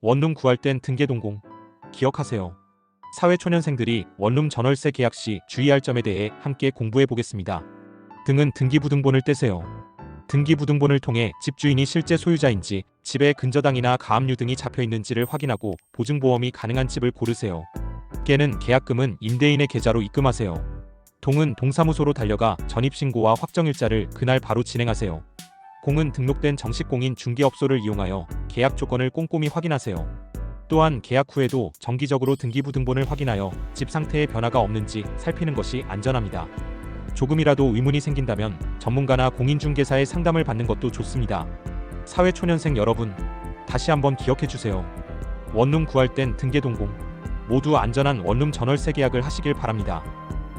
원룸 구할 땐 등기동공 기억하세요. 사회초년생들이 원룸 전월세 계약 시 주의할 점에 대해 함께 공부해 보겠습니다. 등은 등기부등본을 떼세요. 등기부등본을 통해 집주인이 실제 소유자인지, 집에 근저당이나 가압류 등이 잡혀 있는지를 확인하고 보증보험이 가능한 집을 고르세요. 깨는 계약금은 임대인의 계좌로 입금하세요. 동은 동사무소로 달려가 전입신고와 확정일자를 그날 바로 진행하세요. 공은 등록된 정식공인 중개업소를 이용하여 계약 조건을 꼼꼼히 확인하세요. 또한 계약 후에도 정기적으로 등기부등본을 확인하여 집 상태에 변화가 없는지 살피는 것이 안전합니다. 조금이라도 의문이 생긴다면 전문가나 공인중개사의 상담을 받는 것도 좋습니다. 사회초년생 여러분, 다시 한번 기억해주세요. 원룸 구할 땐 등기동공, 모두 안전한 원룸 전월세 계약을 하시길 바랍니다.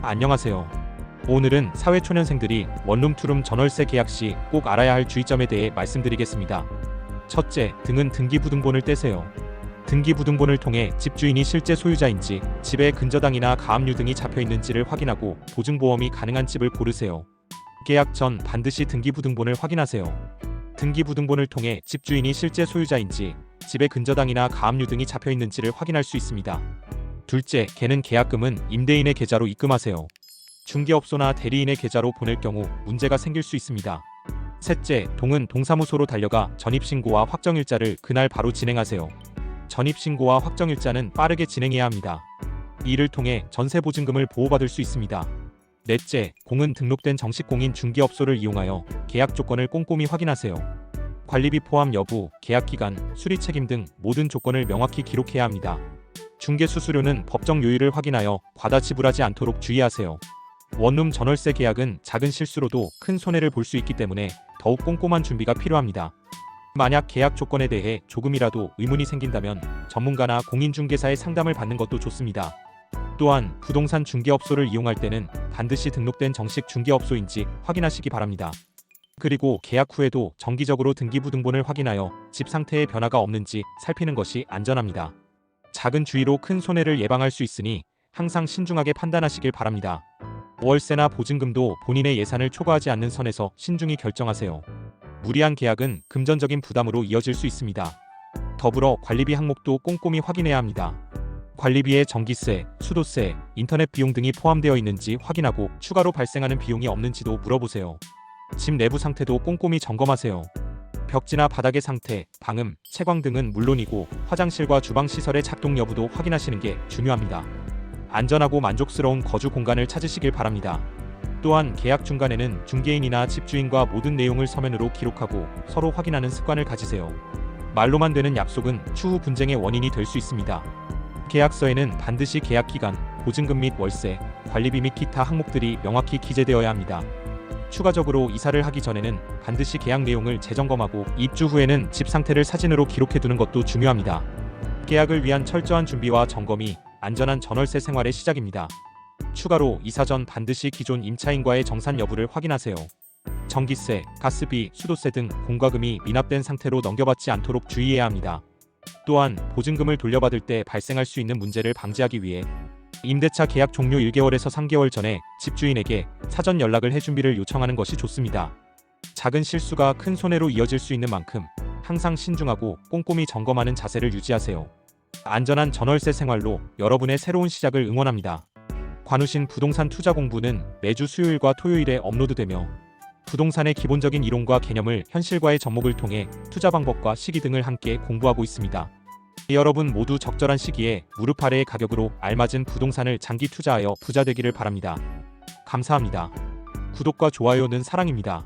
안녕하세요. 오늘은 사회초년생들이 원룸 투룸 전월세 계약 시 꼭 알아야 할 주의점에 대해 말씀드리겠습니다. 첫째, 등은 등기부등본을 떼세요. 등기부등본을 통해 집주인이 실제 소유자인지, 집에 근저당이나 가압류 등이 잡혀 있는지를 확인하고 보증보험이 가능한 집을 고르세요. 계약 전 반드시 등기부등본을 확인하세요. 등기부등본을 통해 집주인이 실제 소유자인지, 집에 근저당이나 가압류 등이 잡혀 있는지를 확인할 수 있습니다. 둘째, 개는 계약금은 임대인의 계좌로 입금하세요. 중개업소나 대리인의 계좌로 보낼 경우 문제가 생길 수 있습니다. 셋째, 동은 동사무소로 달려가 전입신고와 확정일자를 그날 바로 진행하세요. 전입신고와 확정일자는 빠르게 진행해야 합니다. 이를 통해 전세보증금을 보호받을 수 있습니다. 넷째, 공은 등록된 정식공인 중개업소를 이용하여 계약 조건을 꼼꼼히 확인하세요. 관리비 포함 여부, 계약기간, 수리책임 등 모든 조건을 명확히 기록해야 합니다. 중개수수료는 법정 요율을 확인하여 과다 지불하지 않도록 주의하세요. 원룸 전월세 계약은 작은 실수로도 큰 손해를 볼 수 있기 때문에 더욱 꼼꼼한 준비가 필요합니다. 만약 계약 조건에 대해 조금이라도 의문이 생긴다면 전문가나 공인중개사의 상담을 받는 것도 좋습니다. 또한 부동산 중개업소를 이용할 때는 반드시 등록된 정식 중개업소인지 확인하시기 바랍니다. 그리고 계약 후에도 정기적으로 등기부등본을 확인하여 집 상태에 변화가 없는지 살피는 것이 안전합니다. 작은 주의로 큰 손해를 예방할 수 있으니 항상 신중하게 판단하시길 바랍니다. 월세나 보증금도 본인의 예산을 초과하지 않는 선에서 신중히 결정하세요. 무리한 계약은 금전적인 부담으로 이어질 수 있습니다. 더불어 관리비 항목도 꼼꼼히 확인해야 합니다. 관리비에 전기세, 수도세, 인터넷 비용 등이 포함되어 있는지 확인하고 추가로 발생하는 비용이 없는지도 물어보세요. 집 내부 상태도 꼼꼼히 점검하세요. 벽지나 바닥의 상태, 방음, 채광 등은 물론이고 화장실과 주방 시설의 작동 여부도 확인하시는 게 중요합니다. 안전하고 만족스러운 거주 공간을 찾으시길 바랍니다. 또한 계약 중간에는 중개인이나 집주인과 모든 내용을 서면으로 기록하고 서로 확인하는 습관을 가지세요. 말로만 되는 약속은 추후 분쟁의 원인이 될 수 있습니다. 계약서에는 반드시 계약 기간, 보증금 및 월세, 관리비 및 기타 항목들이 명확히 기재되어야 합니다. 추가적으로 이사를 하기 전에는 반드시 계약 내용을 재점검하고 입주 후에는 집 상태를 사진으로 기록해두는 것도 중요합니다. 계약을 위한 철저한 준비와 점검이 안전한 전월세 생활의 시작입니다. 추가로 이사 전 반드시 기존 임차인과의 정산 여부를 확인하세요. 전기세, 가스비, 수도세 등 공과금이 미납된 상태로 넘겨받지 않도록 주의해야 합니다. 또한 보증금을 돌려받을 때 발생할 수 있는 문제를 방지하기 위해 임대차 계약 종료 1개월에서 3개월 전에 집주인에게 사전 연락을 해 준비를 요청하는 것이 좋습니다. 작은 실수가 큰 손해로 이어질 수 있는 만큼 항상 신중하고 꼼꼼히 점검하는 자세를 유지하세요. 안전한 전월세 생활로 여러분의 새로운 시작을 응원합니다. 관우신 부동산 투자 공부는 매주 수요일과 토요일에 업로드되며 부동산의 기본적인 이론과 개념을 현실과의 접목을 통해 투자 방법과 시기 등을 함께 공부하고 있습니다. 여러분 모두 적절한 시기에 무릎 아래의 가격으로 알맞은 부동산을 장기 투자하여 부자 되기를 바랍니다. 감사합니다. 구독과 좋아요는 사랑입니다.